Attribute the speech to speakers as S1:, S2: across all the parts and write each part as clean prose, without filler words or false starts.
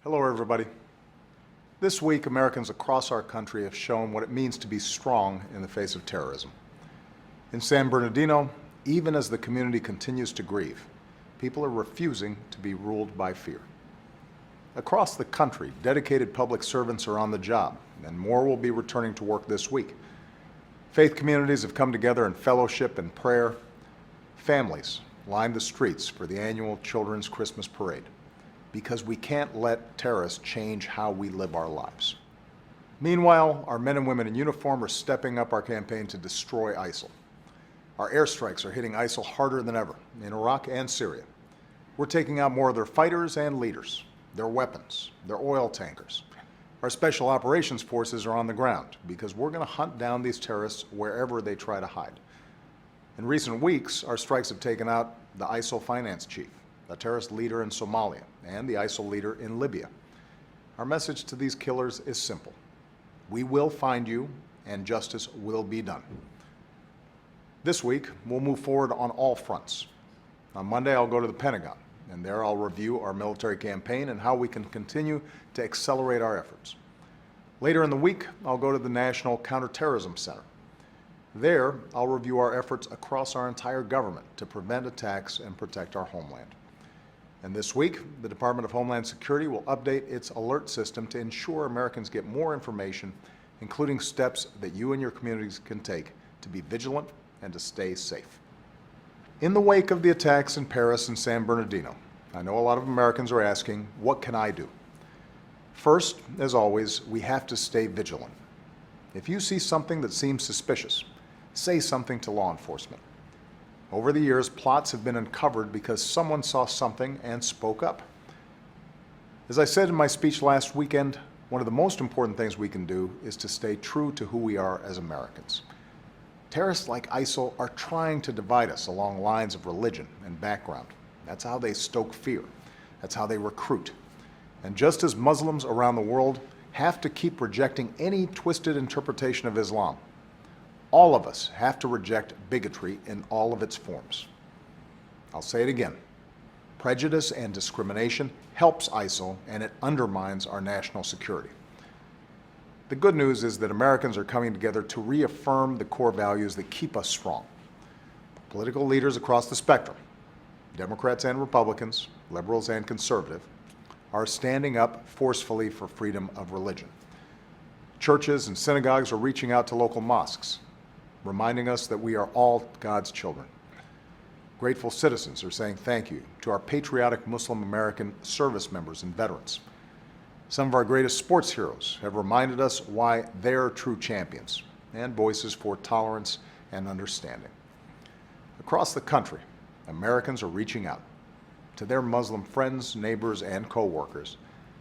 S1: Hello, everybody. This week, Americans across our country have shown what it means to be strong in the face of terrorism. In San Bernardino, even as the community continues to grieve, people are refusing to be ruled by fear. Across the country, dedicated public servants are on the job, and more will be returning to work this week. Faith communities have come together in fellowship and prayer. Families lined the streets for the annual Children's Christmas Parade, because we can't let terrorists change how we live our lives. Meanwhile, our men and women in uniform are stepping up our campaign to destroy ISIL. Our airstrikes are hitting ISIL harder than ever in Iraq and Syria. We're taking out more of their fighters and leaders, their weapons, their oil tankers. Our special operations forces are on the ground because we're going to hunt down these terrorists wherever they try to hide. In recent weeks, our strikes have taken out the ISIL finance chief, a terrorist leader in Somalia, and the ISIL leader in Libya. Our message to these killers is simple. We will find you, and justice will be done. This week, we'll move forward on all fronts. On Monday, I'll go to the Pentagon, and there I'll review our military campaign and how we can continue to accelerate our efforts. Later in the week, I'll go to the National Counterterrorism Center. There, I'll review our efforts across our entire government to prevent attacks and protect our homeland. And this week, the Department of Homeland Security will update its alert system to ensure Americans get more information, including steps that you and your communities can take to be vigilant and to stay safe. In the wake of the attacks in Paris and San Bernardino, I know a lot of Americans are asking, what can I do? First, as always, we have to stay vigilant. If you see something that seems suspicious, say something to law enforcement. Over the years, plots have been uncovered because someone saw something and spoke up. As I said in my speech last weekend, one of the most important things we can do is to stay true to who we are as Americans. Terrorists like ISIL are trying to divide us along lines of religion and background. That's how they stoke fear. That's how they recruit. And just as Muslims around the world have to keep rejecting any twisted interpretation of Islam, all of us have to reject bigotry in all of its forms. I'll say it again. Prejudice and discrimination helps ISIL, and it undermines our national security. The good news is that Americans are coming together to reaffirm the core values that keep us strong. Political leaders across the spectrum, Democrats and Republicans, liberals and conservative, are standing up forcefully for freedom of religion. Churches and synagogues are reaching out to local mosques, reminding us that we are all God's children. Grateful citizens are saying thank you to our patriotic Muslim American service members and veterans. Some of our greatest sports heroes have reminded us why they're true champions and voices for tolerance and understanding. Across the country, Americans are reaching out to their Muslim friends, neighbors, and co-workers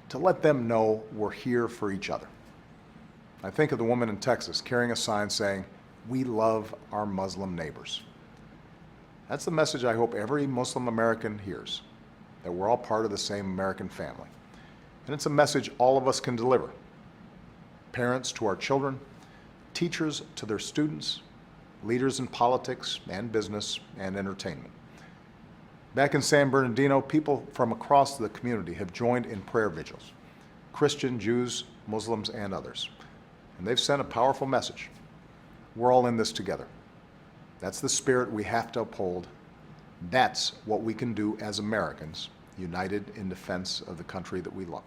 S1: to let them know we're here for each other. I think of the woman in Texas carrying a sign saying, "We love our Muslim neighbors." That's the message I hope every Muslim American hears, that we're all part of the same American family. And it's a message all of us can deliver. Parents to our children, teachers to their students, leaders in politics and business and entertainment. Back in San Bernardino, people from across the community have joined in prayer vigils, Christian, Jews, Muslims, and others. And they've sent a powerful message. We're all in this together. That's the spirit we have to uphold. That's what we can do as Americans, united in defense of the country that we love.